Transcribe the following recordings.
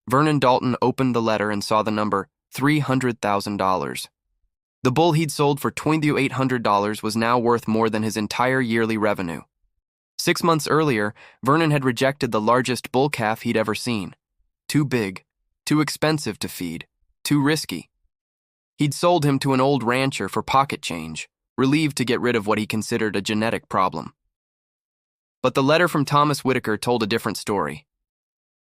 Vernon Dalton opened the letter and saw the number $300,000. The bull he'd sold for $2,800 was now worth more than his entire yearly revenue. 6 months earlier, Vernon had rejected the largest bull calf he'd ever seen. Too big, too expensive to feed, too risky. He'd sold him to an old rancher for pocket change, relieved to get rid of what he considered a genetic problem. But the letter from Thomas Whitaker told a different story.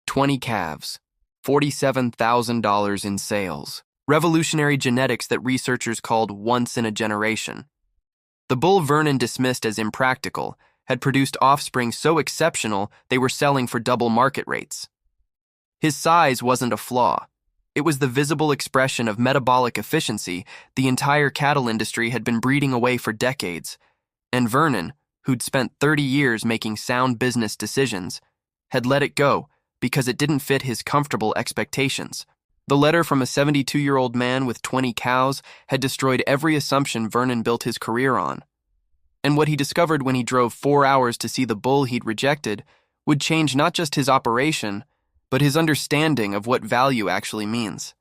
20 calves, $47,000 in sales. Revolutionary genetics that researchers called once in a generation. The bull Vernon dismissed as impractical had produced offspring so exceptional they were selling for double market rates. His size wasn't a flaw. It was the visible expression of metabolic efficiency the entire cattle industry had been breeding away for decades, and Vernon, who'd spent 30 years making sound business decisions, had let it go because it didn't fit his comfortable expectations. The letter from a 72-year-old man with 20 cows had destroyed every assumption Vernon built his career on. And what he discovered when he drove 4 hours to see the bull he'd rejected would change not just his operation, but his understanding of what value actually means.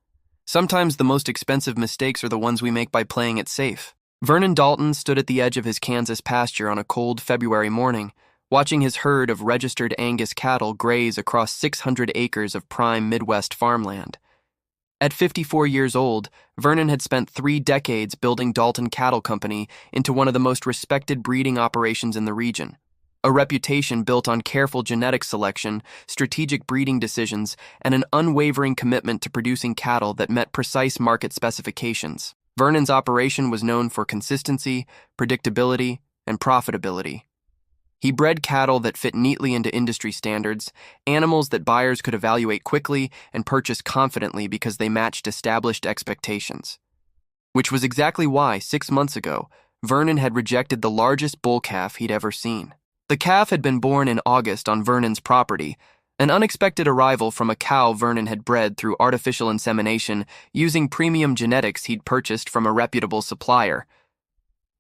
Sometimes the most expensive mistakes are the ones we make by playing it safe. Vernon Dalton stood at the edge of his Kansas pasture on a cold February morning, watching his herd of registered Angus cattle graze across 600 acres of prime Midwest farmland. At 54 years old, Vernon had spent 3 decades building Dalton Cattle Company into one of the most respected breeding operations in the region. A reputation built on careful genetic selection, strategic breeding decisions, and an unwavering commitment to producing cattle that met precise market specifications. Vernon's operation was known for consistency, predictability, and profitability. He bred cattle that fit neatly into industry standards, animals that buyers could evaluate quickly and purchase confidently because they matched established expectations. Which was exactly why, 6 months ago, Vernon had rejected the largest bull calf he'd ever seen. The calf had been born in August on Vernon's property, an unexpected arrival from a cow Vernon had bred through artificial insemination using premium genetics he'd purchased from a reputable supplier.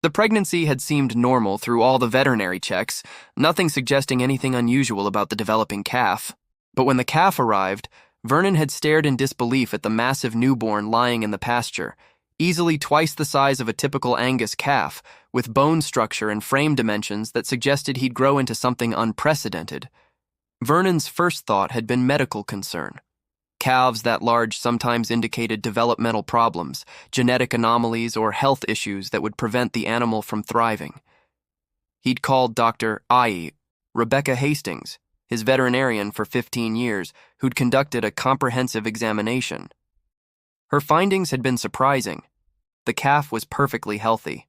The pregnancy had seemed normal through all the veterinary checks, nothing suggesting anything unusual about the developing calf. But when the calf arrived, Vernon had stared in disbelief at the massive newborn lying in the pasture, easily twice the size of a typical Angus calf, with bone structure and frame dimensions that suggested he'd grow into something unprecedented. Vernon's first thought had been medical concern. Calves that large sometimes indicated developmental problems, genetic anomalies, or health issues that would prevent the animal from thriving. He'd called Dr. Rebecca Hastings, his veterinarian for 15 years, who'd conducted a comprehensive examination. Her findings had been surprising. The calf was perfectly healthy.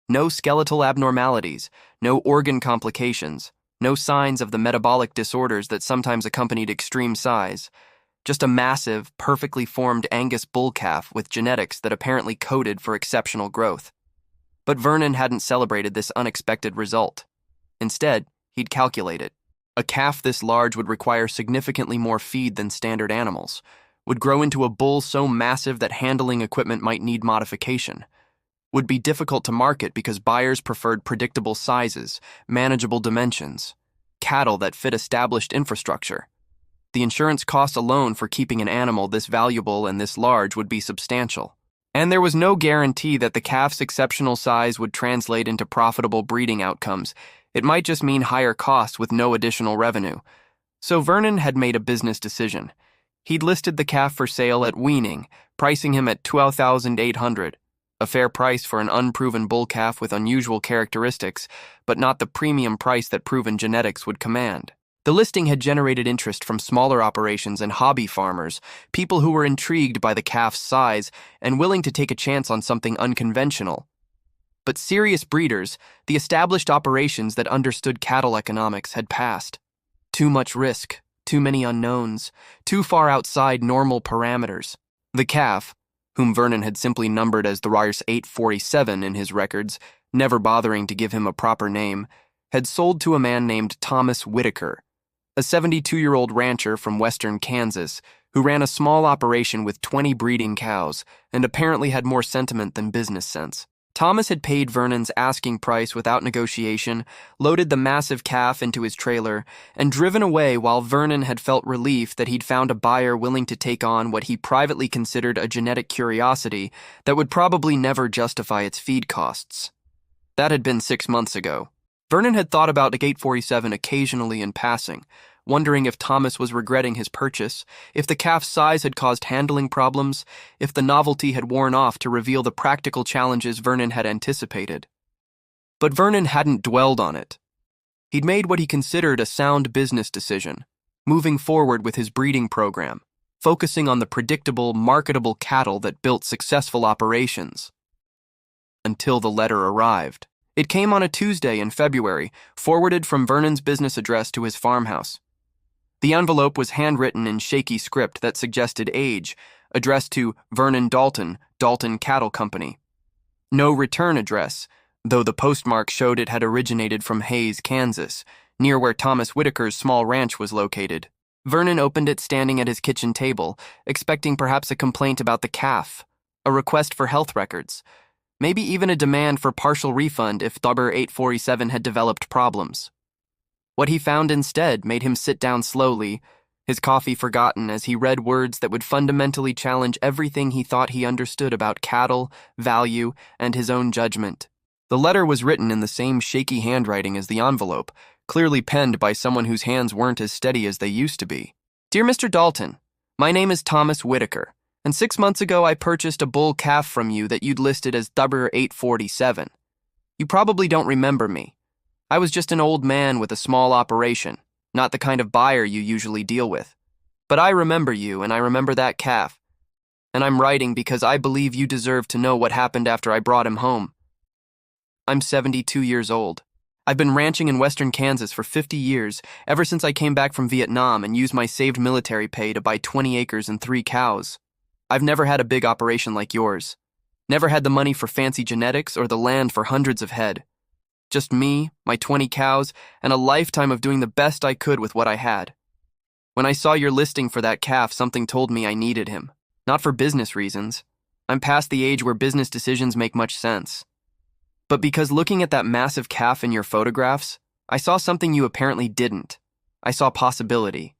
No skeletal abnormalities, no organ complications, no signs of the metabolic disorders that sometimes accompanied extreme size. Just a massive, perfectly formed Angus bull calf with genetics that apparently coded for exceptional growth. But Vernon hadn't celebrated this unexpected result. Instead, he'd calculated. A calf this large would require significantly more feed than standard animals, would grow into a bull so massive that handling equipment might need modification, would be difficult to market because buyers preferred predictable sizes, manageable dimensions, cattle that fit established infrastructure. The insurance cost alone for keeping an animal this valuable and this large would be substantial. And there was no guarantee that the calf's exceptional size would translate into profitable breeding outcomes. It might just mean higher costs with no additional revenue. So Vernon had made a business decision. He'd listed the calf for sale at weaning, pricing him at $12,800, a fair price for an unproven bull calf with unusual characteristics, but not the premium price that proven genetics would command. The listing had generated interest from smaller operations and hobby farmers, people who were intrigued by the calf's size and willing to take a chance on something unconventional. But serious breeders, the established operations that understood cattle economics, had passed. Too much risk, too many unknowns, too far outside normal parameters. The calf, whom Vernon had simply numbered as the Rars 847 in his records, never bothering to give him a proper name, had sold to a man named Thomas Whitaker, a 72-year-old rancher from western Kansas who ran a small operation with 20 breeding cows and apparently had more sentiment than business sense. Thomas had paid Vernon's asking price without negotiation, loaded the massive calf into his trailer, and driven away while Vernon had felt relief that he'd found a buyer willing to take on what he privately considered a genetic curiosity that would probably never justify its feed costs. That had been 6 months ago. Vernon had thought about the Gate 47 occasionally in passing, wondering if Thomas was regretting his purchase, if the calf's size had caused handling problems, if the novelty had worn off to reveal the practical challenges Vernon had anticipated. But Vernon hadn't dwelled on it. He'd made what he considered a sound business decision, moving forward with his breeding program, focusing on the predictable, marketable cattle that built successful operations. Until the letter arrived. It came on a Tuesday in February, forwarded from Vernon's business address to his farmhouse. The envelope was handwritten in shaky script that suggested age, addressed to Vernon Dalton, Dalton Cattle Company. No return address, though the postmark showed it had originated from Hays, Kansas, near where Thomas Whitaker's small ranch was located. Vernon opened it standing at his kitchen table, expecting perhaps a complaint about the calf, a request for health records, maybe even a demand for partial refund if Double 847 had developed problems. What he found instead made him sit down slowly, his coffee forgotten as he read words that would fundamentally challenge everything he thought he understood about cattle, value, and his own judgment. The letter was written in the same shaky handwriting as the envelope, clearly penned by someone whose hands weren't as steady as they used to be. Dear Mr. Dalton, my name is Thomas Whitaker, and 6 months ago I purchased a bull calf from you that you'd listed as Double 847. You probably don't remember me. I was just an old man with a small operation, not the kind of buyer you usually deal with. But I remember you, and I remember that calf. And I'm writing because I believe you deserve to know what happened after I brought him home. I'm 72 years old. I've been ranching in western Kansas for 50 years, ever since I came back from Vietnam and used my saved military pay to buy 20 acres and 3 cows. I've never had a big operation like yours. Never had the money for fancy genetics or the land for hundreds of head. Just me, my 20 cows, and a lifetime of doing the best I could with what I had. When I saw your listing for that calf, something told me I needed him. Not for business reasons. I'm past the age where business decisions make much sense. But because looking at that massive calf in your photographs, I saw something you apparently didn't. I saw possibility.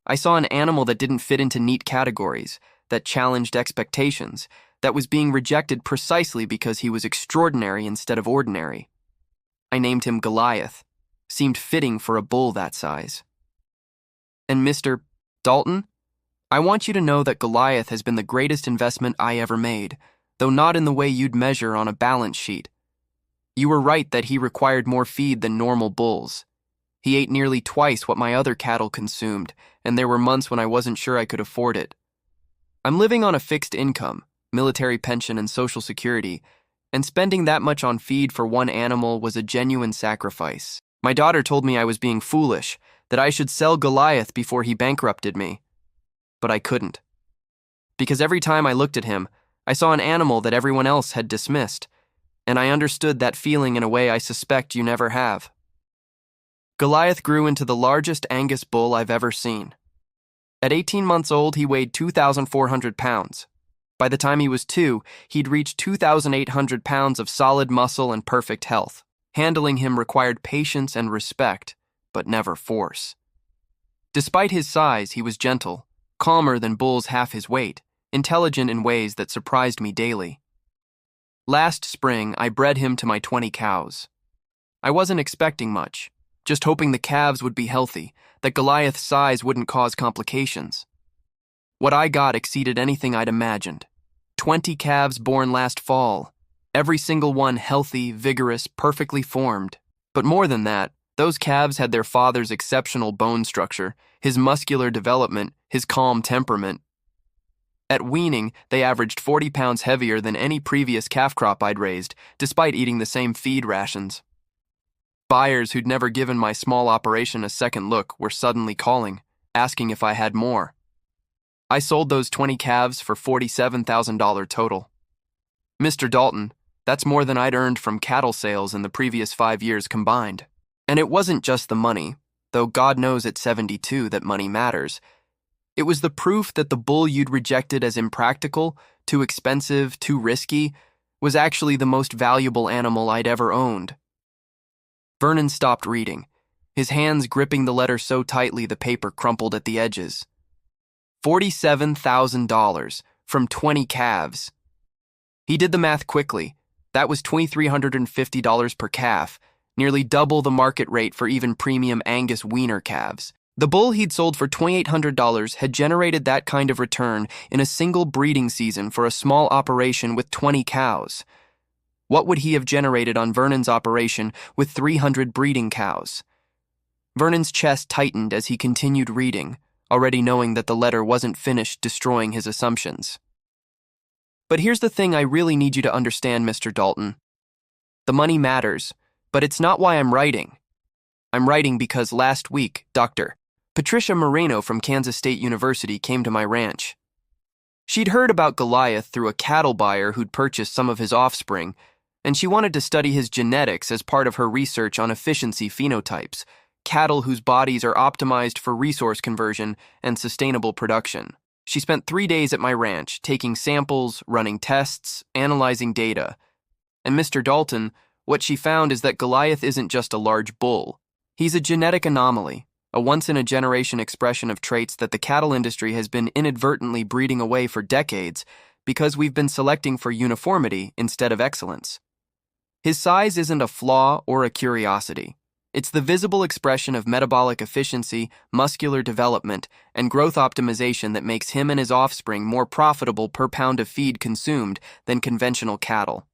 I saw an animal that didn't fit into neat categories, that challenged expectations, that was being rejected precisely because he was extraordinary instead of ordinary. I named him Goliath. Seemed fitting for a bull that size. And Mr. Dalton, I want you to know that Goliath has been the greatest investment I ever made, though not in the way you'd measure on a balance sheet. You were right that he required more feed than normal bulls. He ate nearly twice what my other cattle consumed, and there were months when I wasn't sure I could afford it. I'm living on a fixed income, military pension and Social Security, and spending that much on feed for one animal was a genuine sacrifice. My daughter told me I was being foolish, that I should sell Goliath before he bankrupted me. But I couldn't. Because every time I looked at him, I saw an animal that everyone else had dismissed, and I understood that feeling in a way I suspect you never have. Goliath grew into the largest Angus bull I've ever seen. At 18 months old, he weighed 2,400 pounds. By the time he was 2, he'd reached 2,800 pounds of solid muscle and perfect health. Handling him required patience and respect, but never force. Despite his size, he was gentle, calmer than bulls half his weight, intelligent in ways that surprised me daily. Last spring, I bred him to my 20 cows. I wasn't expecting much, just hoping the calves would be healthy, that Goliath's size wouldn't cause complications. What I got exceeded anything I'd imagined. 20 calves born last fall, every single one healthy, vigorous, perfectly formed. But more than that, those calves had their father's exceptional bone structure, his muscular development, his calm temperament. At weaning, they averaged 40 pounds heavier than any previous calf crop I'd raised, despite eating the same feed rations. Buyers who'd never given my small operation a second look were suddenly calling, asking if I had more. I sold those 20 calves for $47,000 total. Mr. Dalton, that's more than I'd earned from cattle sales in the previous 5 years combined. And it wasn't just the money, though God knows at 72 that money matters. It was the proof that the bull you'd rejected as impractical, too expensive, too risky, was actually the most valuable animal I'd ever owned. Vernon stopped reading, his hands gripping the letter so tightly the paper crumpled at the edges. $47,000 from 20 calves. He did the math quickly. That was $2,350 per calf, nearly double the market rate for even premium Angus weaner calves. The bull he'd sold for $2,800 had generated that kind of return in a single breeding season for a small operation with 20 cows. What would he have generated on Vernon's operation with 300 breeding cows? Vernon's chest tightened as he continued reading, already knowing that the letter wasn't finished destroying his assumptions. But here's the thing I really need you to understand, Mr. Dalton. The money matters, but it's not why I'm writing. I'm writing because last week, Dr. Patricia Moreno from Kansas State University came to my ranch. She'd heard about Goliath through a cattle buyer who'd purchased some of his offspring, and she wanted to study his genetics as part of her research on efficiency phenotypes, cattle whose bodies are optimized for resource conversion and sustainable production. She spent 3 days at my ranch, taking samples, running tests, analyzing data. And Mr. Dalton, what she found is that Goliath isn't just a large bull. He's a genetic anomaly, a once-in-a-generation expression of traits that the cattle industry has been inadvertently breeding away for decades because we've been selecting for uniformity instead of excellence. His size isn't a flaw or a curiosity. It's the visible expression of metabolic efficiency, muscular development, and growth optimization that makes him and his offspring more profitable per pound of feed consumed than conventional cattle.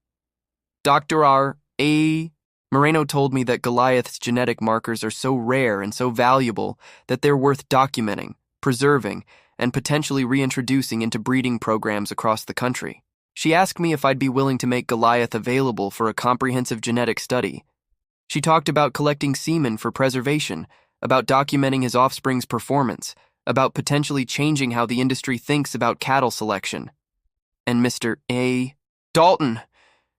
Dr. R.A. Moreno told me that Goliath's genetic markers are so rare and so valuable that they're worth documenting, preserving, and potentially reintroducing into breeding programs across the country. She asked me if I'd be willing to make Goliath available for a comprehensive genetic study. She talked about collecting semen for preservation, about documenting his offspring's performance, about potentially changing how the industry thinks about cattle selection. And Mr. A. Dalton,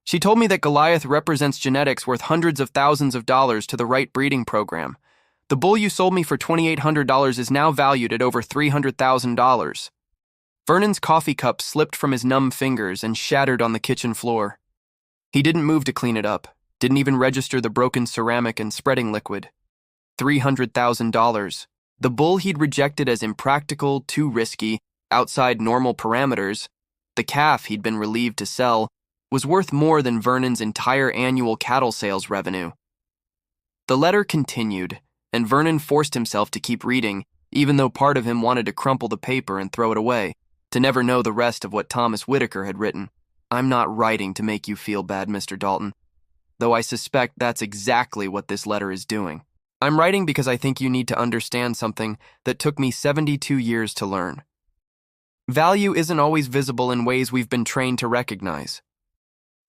she told me that Goliath represents genetics worth hundreds of thousands of dollars to the right breeding program. The bull you sold me for $2,800 is now valued at over $300,000. Vernon's coffee cup slipped from his numb fingers and shattered on the kitchen floor. He didn't move to clean it up. Didn't even register the broken ceramic and spreading liquid. $300,000. The bull he'd rejected as impractical, too risky, outside normal parameters, the calf he'd been relieved to sell, was worth more than Vernon's entire annual cattle sales revenue. The letter continued, and Vernon forced himself to keep reading, even though part of him wanted to crumple the paper and throw it away, to never know the rest of what Thomas Whitaker had written. I'm not writing to make you feel bad, Mr. Dalton, though I suspect that's exactly what this letter is doing. I'm writing because I think you need to understand something that took me 72 years to learn. Value isn't always visible in ways we've been trained to recognize.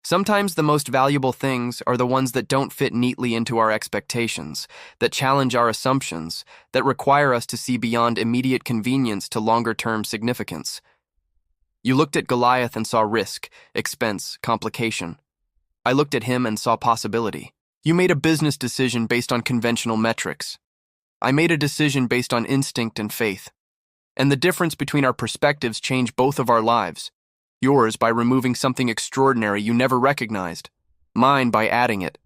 Sometimes the most valuable things are the ones that don't fit neatly into our expectations, that challenge our assumptions, that require us to see beyond immediate convenience to longer-term significance. You looked at Goliath and saw risk, expense, complication. I looked at him and saw possibility. You made a business decision based on conventional metrics. I made a decision based on instinct and faith. And the difference between our perspectives changed both of our lives. Yours by removing something extraordinary you never recognized. Mine by adding it.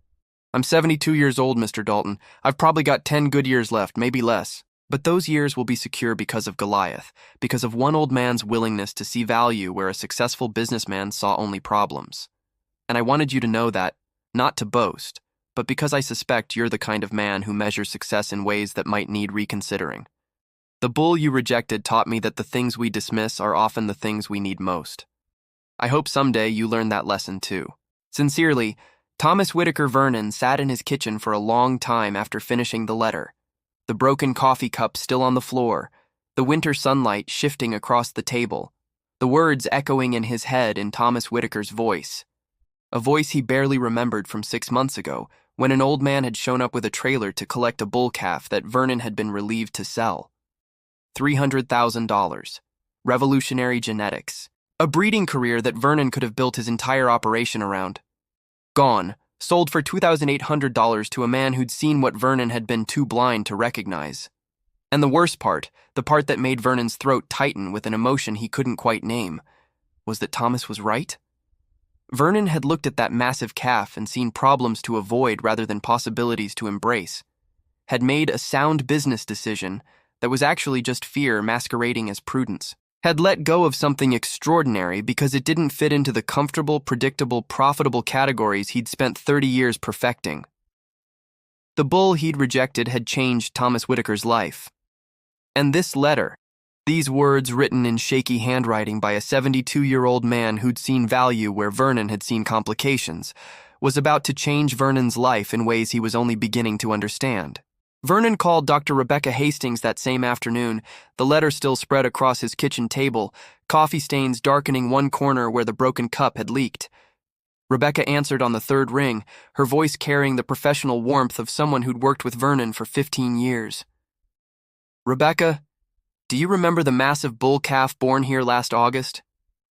I'm 72 years old, Mr. Dalton. I've probably got 10 good years left, maybe less. But those years will be secure because of Goliath, because of one old man's willingness to see value where a successful businessman saw only problems. And I wanted you to know that, not to boast, but because I suspect you're the kind of man who measures success in ways that might need reconsidering. The bull you rejected taught me that the things we dismiss are often the things we need most. I hope someday you learn that lesson too. Sincerely, Thomas Whitaker. Vernon sat in his kitchen for a long time after finishing the letter, the broken coffee cup still on the floor, the winter sunlight shifting across the table, the words echoing in his head in Thomas Whitaker's voice. A voice he barely remembered from 6 months ago, when an old man had shown up with a trailer to collect a bull calf that Vernon had been relieved to sell. $300,000. Revolutionary genetics. A breeding career that Vernon could have built his entire operation around. Gone, sold for $2,800 to a man who'd seen what Vernon had been too blind to recognize. And the worst part, the part that made Vernon's throat tighten with an emotion he couldn't quite name, was that Thomas was right. Vernon had looked at that massive calf and seen problems to avoid rather than possibilities to embrace, had made a sound business decision that was actually just fear masquerading as prudence, had let go of something extraordinary because it didn't fit into the comfortable, predictable, profitable categories he'd spent 30 years perfecting. The bull he'd rejected had changed Thomas Whitaker's life. And this letter, these words written in shaky handwriting by a 72-year-old man who'd seen value where Vernon had seen complications, was about to change Vernon's life in ways he was only beginning to understand. Vernon called Dr. Rebecca Hastings that same afternoon, the letter still spread across his kitchen table, coffee stains darkening one corner where the broken cup had leaked. Rebecca answered on the third ring, her voice carrying the professional warmth of someone who'd worked with Vernon for 15 years. "Rebecca, do you remember the massive bull calf born here last August?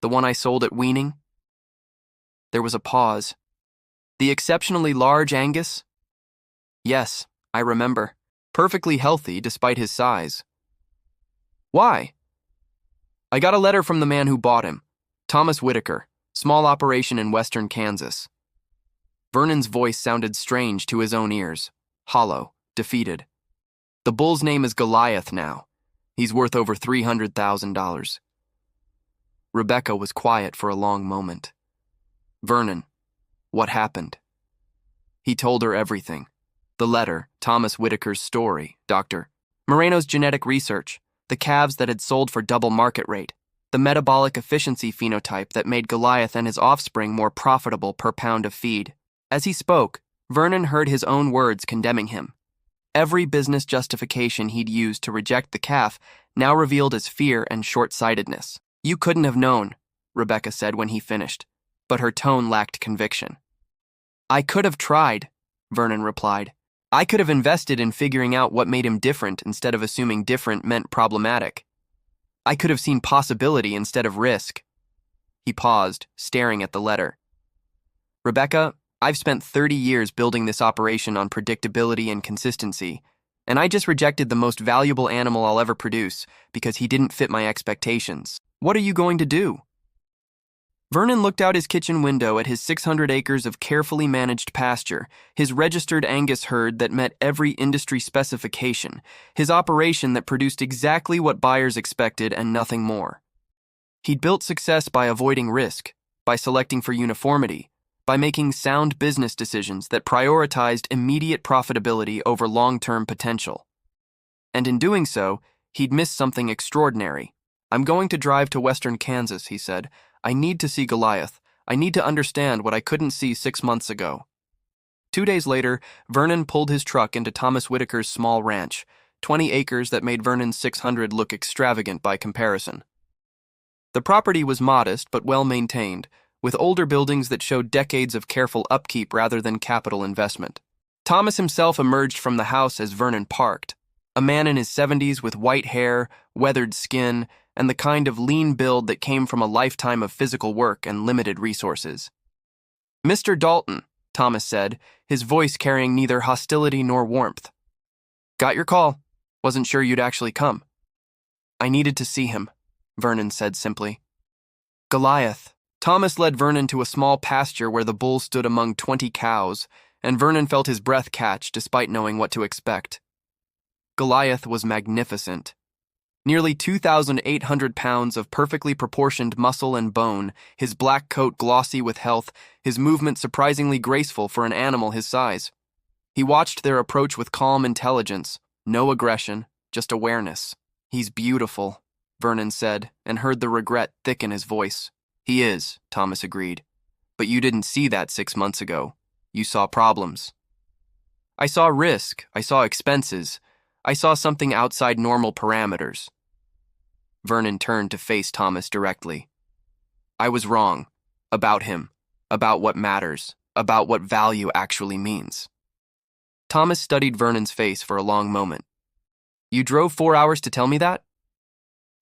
The one I sold at weaning?" There was a pause. "The exceptionally large Angus?" "Yes, I remember. Perfectly healthy despite his size." "Why?" "I got a letter from the man who bought him, Thomas Whitaker, small operation in western Kansas." Vernon's voice sounded strange to his own ears, hollow, defeated. "The bull's name is Goliath now. He's worth over $300,000. Rebecca was quiet for a long moment. "Vernon, what happened?" He told her everything. The letter, Thomas Whitaker's story, Dr. Moreno's genetic research, the calves that had sold for double market rate, the metabolic efficiency phenotype that made Goliath and his offspring more profitable per pound of feed. As he spoke, Vernon heard his own words condemning him. Every business justification he'd used to reject the calf now revealed as fear and short-sightedness. "You couldn't have known," Rebecca said when he finished, but her tone lacked conviction. "I could have tried," Vernon replied. "I could have invested in figuring out what made him different instead of assuming different meant problematic. I could have seen possibility instead of risk." He paused, staring at the letter. "Rebecca, I've spent 30 years building this operation on predictability and consistency, and I just rejected the most valuable animal I'll ever produce because he didn't fit my expectations. What are you going to do?" Vernon looked out his kitchen window at his 600 acres of carefully managed pasture, his registered Angus herd that met every industry specification, his operation that produced exactly what buyers expected and nothing more. He'd built success by avoiding risk, by selecting for uniformity, by making sound business decisions that prioritized immediate profitability over long-term potential. And in doing so, he'd missed something extraordinary. "I'm going to drive to western Kansas," he said. "I need to see Goliath. I need to understand what I couldn't see 6 months ago." 2 days later, Vernon pulled his truck into Thomas Whitaker's small ranch, 20 acres that made Vernon's 600 look extravagant by comparison. The property was modest but well-maintained, with older buildings that showed decades of careful upkeep rather than capital investment. Thomas himself emerged from the house as Vernon parked, a man in his 70s with white hair, weathered skin, and the kind of lean build that came from a lifetime of physical work and limited resources. "Mr. Dalton," Thomas said, his voice carrying neither hostility nor warmth. "Got your call. Wasn't sure you'd actually come." "I needed to see him," Vernon said simply. "Goliath." Thomas led Vernon to a small pasture where the bull stood among 20 cows, and Vernon felt his breath catch despite knowing what to expect. Goliath was magnificent. Nearly 2,800 pounds of perfectly proportioned muscle and bone, his black coat glossy with health, his movement surprisingly graceful for an animal his size. He watched their approach with calm intelligence, no aggression, just awareness. "He's beautiful," Vernon said, and heard the regret thicken his voice. "He is," Thomas agreed. "But you didn't see that 6 months ago. You saw problems." "I saw risk, I saw expenses, I saw something outside normal parameters." Vernon turned to face Thomas directly. "I was wrong. About him. About what matters. About what value actually means." Thomas studied Vernon's face for a long moment. "You drove 4 hours to tell me that?"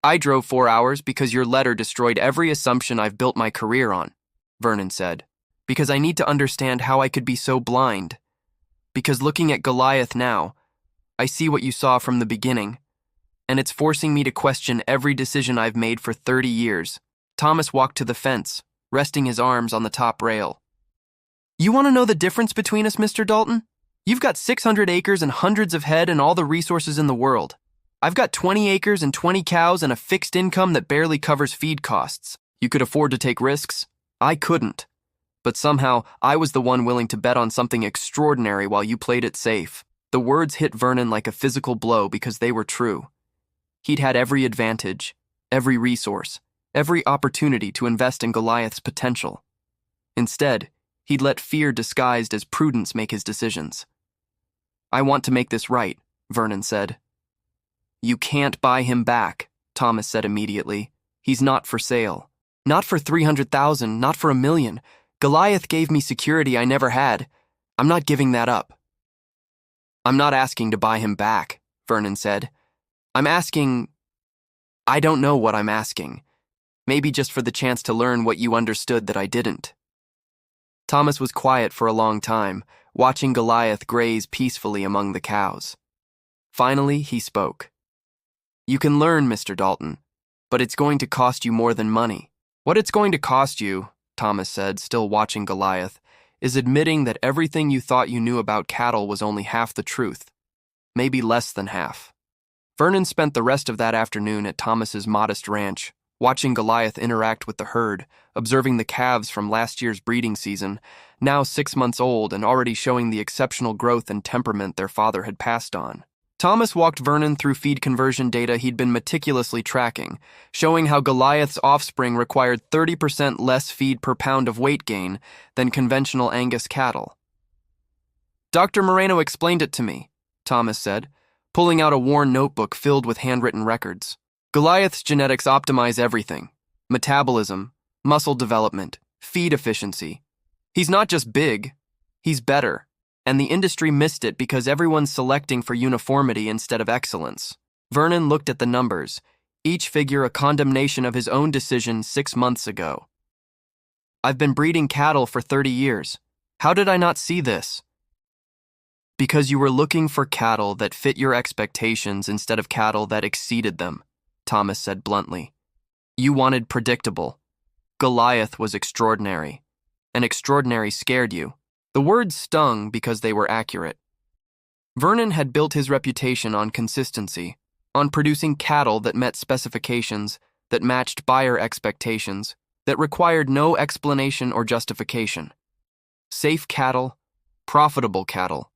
"I drove 4 hours because your letter destroyed every assumption I've built my career on," Vernon said. "Because I need to understand how I could be so blind. Because looking at Goliath now, I see what you saw from the beginning, and it's forcing me to question every decision I've made for 30 years. Thomas walked to the fence, resting his arms on the top rail. "You want to know the difference between us, Mr. Dalton? You've got 600 acres and hundreds of head and all the resources in the world. I've got 20 acres and 20 cows and a fixed income that barely covers feed costs. You could afford to take risks. I couldn't. But somehow, I was the one willing to bet on something extraordinary while you played it safe." The words hit Vernon like a physical blow because they were true. He'd had every advantage, every resource, every opportunity to invest in Goliath's potential. Instead, he'd let fear disguised as prudence make his decisions. "I want to make this right," Vernon said. "You can't buy him back," Thomas said immediately. "He's not for sale. Not for 300,000, not for $1 million. Goliath gave me security I never had. I'm not giving that up." "I'm not asking to buy him back," Vernon said. "I'm asking... I don't know what I'm asking. Maybe just for the chance to learn what you understood that I didn't." Thomas was quiet for a long time, watching Goliath graze peacefully among the cows. Finally, he spoke. "You can learn, Mr. Dalton, but it's going to cost you more than money." "What it's going to cost you," Thomas said, still watching Goliath, "is admitting that everything you thought you knew about cattle was only half the truth. Maybe less than half." Vernon spent the rest of that afternoon at Thomas's modest ranch, watching Goliath interact with the herd, observing the calves from last year's breeding season, now 6 months old and already showing the exceptional growth and temperament their father had passed on. Thomas walked Vernon through feed conversion data he'd been meticulously tracking, showing how Goliath's offspring required 30% less feed per pound of weight gain than conventional Angus cattle. "Dr. Moreno explained it to me," Thomas said, pulling out a worn notebook filled with handwritten records. "Goliath's genetics optimize everything: metabolism, muscle development, feed efficiency. He's not just big, he's better. And the industry missed it because everyone's selecting for uniformity instead of excellence." Vernon looked at the numbers, each figure a condemnation of his own decision 6 months ago. "I've been breeding cattle for 30 years. How did I not see this?" "Because you were looking for cattle that fit your expectations instead of cattle that exceeded them," Thomas said bluntly. "You wanted predictable. Goliath was extraordinary, and extraordinary scared you." The words stung because they were accurate. Vernon had built his reputation on consistency, on producing cattle that met specifications, that matched buyer expectations, that required no explanation or justification. Safe cattle, profitable cattle,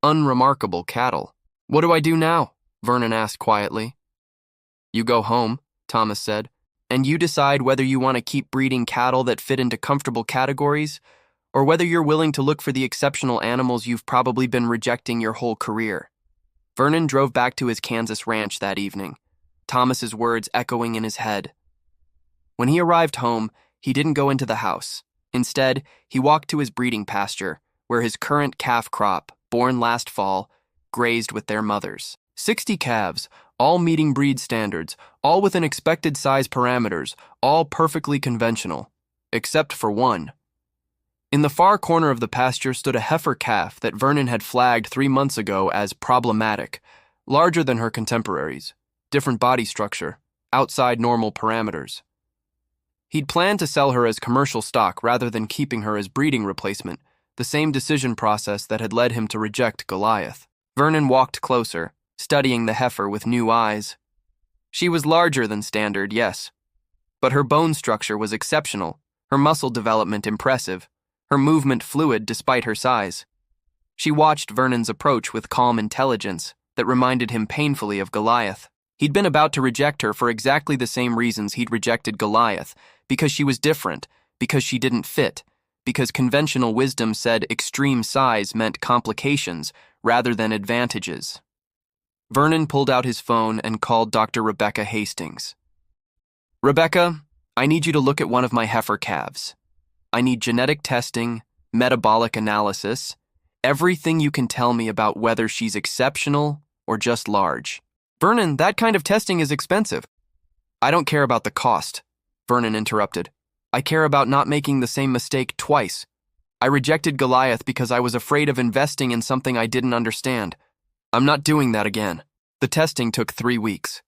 unremarkable cattle. "What do I do now?" Vernon asked quietly. "You go home," Thomas said, "and you decide whether you want to keep breeding cattle that fit into comfortable categories, or whether you're willing to look for the exceptional animals you've probably been rejecting your whole career." Vernon drove back to his Kansas ranch that evening, Thomas's words echoing in his head. When he arrived home, he didn't go into the house. Instead, he walked to his breeding pasture, where his current calf crop, born last fall, grazed with their mothers. 60 calves, all meeting breed standards, all within expected size parameters, all perfectly conventional, except for one. In the far corner of the pasture stood a heifer calf that Vernon had flagged 3 months ago as problematic, larger than her contemporaries, different body structure, outside normal parameters. He'd planned to sell her as commercial stock rather than keeping her as breeding replacement, the same decision process that had led him to reject Goliath. Vernon walked closer, studying the heifer with new eyes. She was larger than standard, yes, but her bone structure was exceptional, her muscle development impressive, her movement fluid despite her size. She watched Vernon's approach with calm intelligence that reminded him painfully of Goliath. He'd been about to reject her for exactly the same reasons he'd rejected Goliath, because she was different, because she didn't fit, because conventional wisdom said extreme size meant complications rather than advantages. Vernon pulled out his phone and called Dr. Rebecca Hastings. "Rebecca, I need you to look at one of my heifer calves. I need genetic testing, metabolic analysis, everything you can tell me about whether she's exceptional or just large." "Vernon, that kind of testing is expensive." "I don't care about the cost," Vernon interrupted. "I care about not making the same mistake twice. I rejected Goliath because I was afraid of investing in something I didn't understand. I'm not doing that again." The testing took 3 weeks.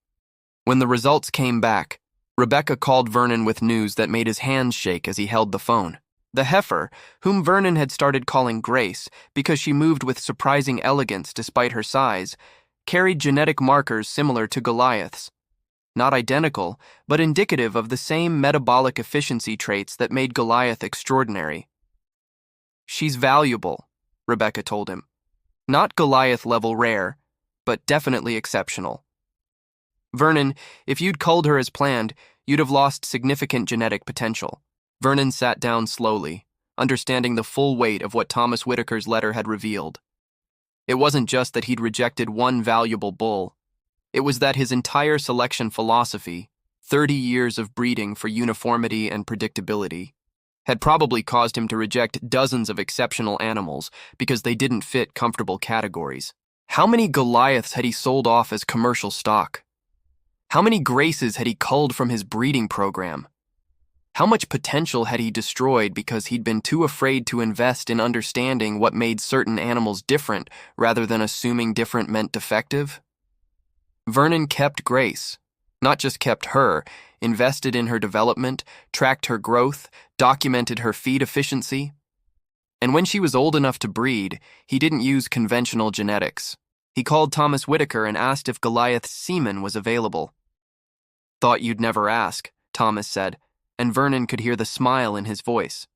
When the results came back, Rebecca called Vernon with news that made his hands shake as he held the phone. The heifer, whom Vernon had started calling Grace because she moved with surprising elegance despite her size, carried genetic markers similar to Goliath's. Not identical, but indicative of the same metabolic efficiency traits that made Goliath extraordinary. "She's valuable," Rebecca told him. "Not Goliath-level rare, but definitely exceptional. Vernon, if you'd culled her as planned, you'd have lost significant genetic potential." Vernon sat down slowly, understanding the full weight of what Thomas Whitaker's letter had revealed. It wasn't just that he'd rejected one valuable bull. It was that his entire selection philosophy, 30 years of breeding for uniformity and predictability, had probably caused him to reject dozens of exceptional animals because they didn't fit comfortable categories. How many Goliaths had he sold off as commercial stock? How many Graces had he culled from his breeding program? How much potential had he destroyed because he'd been too afraid to invest in understanding what made certain animals different rather than assuming different meant defective? Vernon kept Grace, not just kept her, invested in her development, tracked her growth, documented her feed efficiency. And when she was old enough to breed, he didn't use conventional genetics. He called Thomas Whitaker and asked if Goliath's semen was available. "Thought you'd never ask," Thomas said, and Vernon could hear the smile in his voice.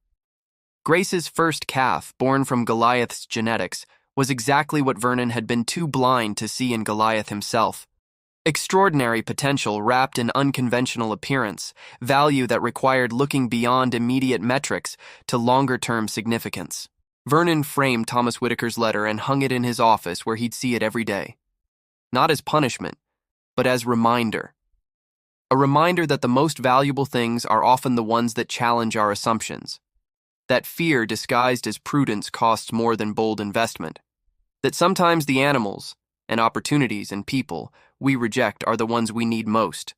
Grace's first calf, born from Goliath's genetics, was exactly what Vernon had been too blind to see in Goliath himself. Extraordinary potential wrapped in unconventional appearance, value that required looking beyond immediate metrics to longer-term significance. Vernon framed Thomas Whitaker's letter and hung it in his office where he'd see it every day. Not as punishment, but as reminder. A reminder that the most valuable things are often the ones that challenge our assumptions. That fear disguised as prudence costs more than bold investment. That sometimes the animals, and opportunities and people we reject are the ones we need most.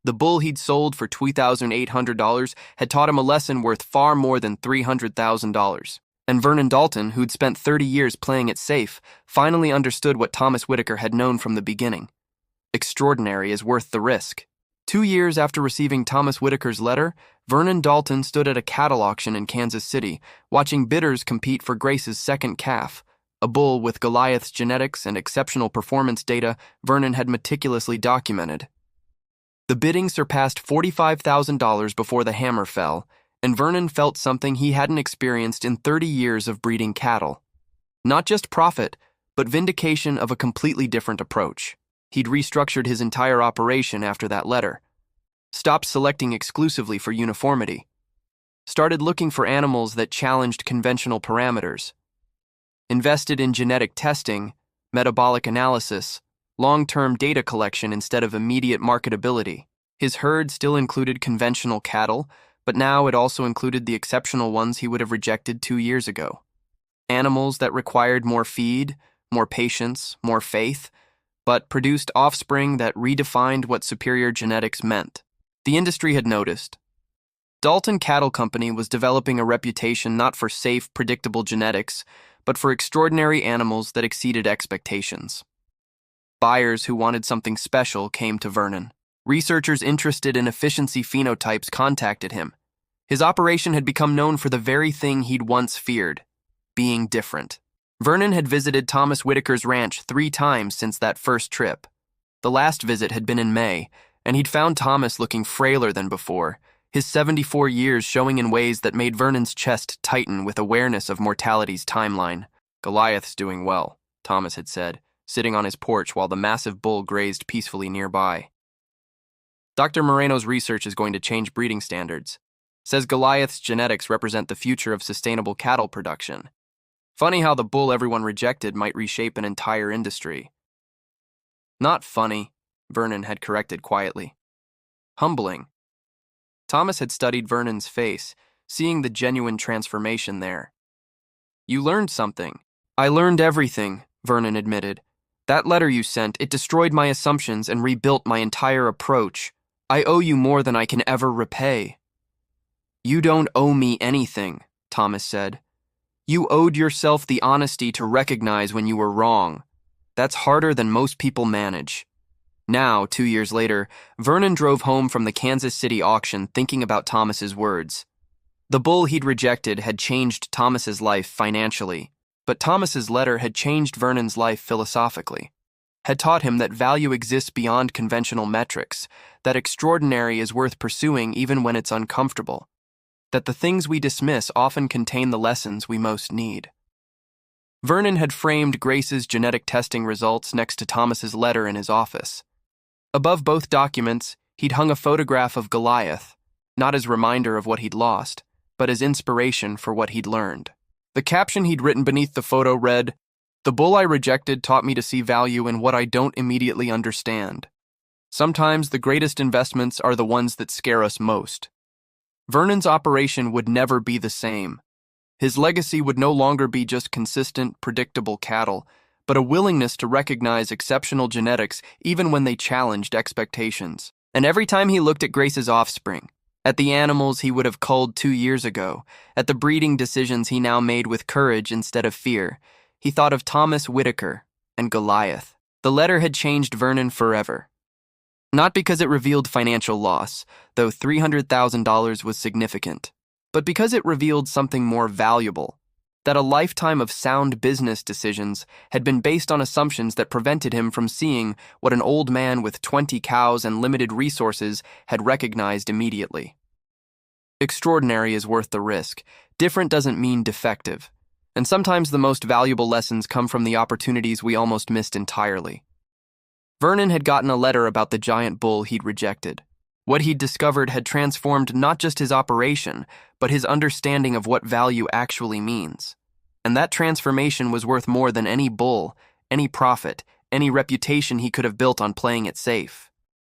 The bull he'd sold for $2,800 had taught him a lesson worth far more than $300,000. And Vernon Dalton, who'd spent 30 years playing it safe, finally understood what Thomas Whitaker had known from the beginning. Extraordinary is worth the risk. 2 years after receiving Thomas Whitaker's letter, Vernon Dalton stood at a cattle auction in Kansas City, watching bidders compete for Grace's second calf, a bull with Goliath's genetics and exceptional performance data Vernon had meticulously documented. The bidding surpassed $45,000 before the hammer fell, and Vernon felt something he hadn't experienced in 30 years of breeding cattle. Not just profit, but vindication of a completely different approach. He'd restructured his entire operation after that letter. Stopped selecting exclusively for uniformity. Started looking for animals that challenged conventional parameters. Invested in genetic testing, metabolic analysis, long-term data collection instead of immediate marketability. His herd still included conventional cattle, but now it also included the exceptional ones he would have rejected 2 years ago. Animals that required more feed, more patience, more faith, but produced offspring that redefined what superior genetics meant. The industry had noticed. Dalton Cattle Company was developing a reputation not for safe, predictable genetics, but for extraordinary animals that exceeded expectations. Buyers who wanted something special came to Vernon. Researchers interested in efficiency phenotypes contacted him. His operation had become known for the very thing he'd once feared, being different. Vernon had visited Thomas Whitaker's ranch 3 times since that first trip. The last visit had been in May, and he'd found Thomas looking frailer than before, his 74 years showing in ways that made Vernon's chest tighten with awareness of mortality's timeline. "Goliath's doing well," Thomas had said, sitting on his porch while the massive bull grazed peacefully nearby. "Dr. Moreno's research is going to change breeding standards. Says Goliath's genetics represent the future of sustainable cattle production. Funny how the bull everyone rejected might reshape an entire industry." "Not funny," Vernon had corrected quietly. "Humbling." Thomas had studied Vernon's face, seeing the genuine transformation there. "You learned something." "I learned everything," Vernon admitted. "That letter you sent, it destroyed my assumptions and rebuilt my entire approach. I owe you more than I can ever repay." "You don't owe me anything," Thomas said. "You owed yourself the honesty to recognize when you were wrong. That's harder than most people manage. Now, 2 years later, Vernon drove home from the Kansas City auction thinking about Thomas's words. The bull he'd rejected had changed Thomas's life financially, but Thomas's letter had changed Vernon's life philosophically, had taught him that value exists beyond conventional metrics, that extraordinary is worth pursuing even when it's uncomfortable, that the things we dismiss often contain the lessons we most need. Vernon had framed Grace's genetic testing results next to Thomas's letter in his office. Above both documents, he'd hung a photograph of Goliath, not as reminder of what he'd lost, but as inspiration for what he'd learned. The caption he'd written beneath the photo read, "The bull I rejected taught me to see value in what I don't immediately understand. Sometimes the greatest investments are the ones that scare us most." Vernon's operation would never be the same. His legacy would no longer be just consistent, predictable cattle, but a willingness to recognize exceptional genetics even when they challenged expectations. And every time he looked at Grace's offspring, at the animals he would have culled 2 years ago, at the breeding decisions he now made with courage instead of fear, he thought of Thomas Whitaker and Goliath. The letter had changed Vernon forever. Not because it revealed financial loss, though $300,000 was significant, but because it revealed something more valuable, that a lifetime of sound business decisions had been based on assumptions that prevented him from seeing what an old man with 20 cows and limited resources had recognized immediately. Extraordinary is worth the risk. Different doesn't mean defective. And sometimes the most valuable lessons come from the opportunities we almost missed entirely. Vernon had gotten a letter about the giant bull he'd rejected. What he'd discovered had transformed not just his operation, but his understanding of what value actually means. And that transformation was worth more than any bull, any profit, any reputation he could have built on playing it safe.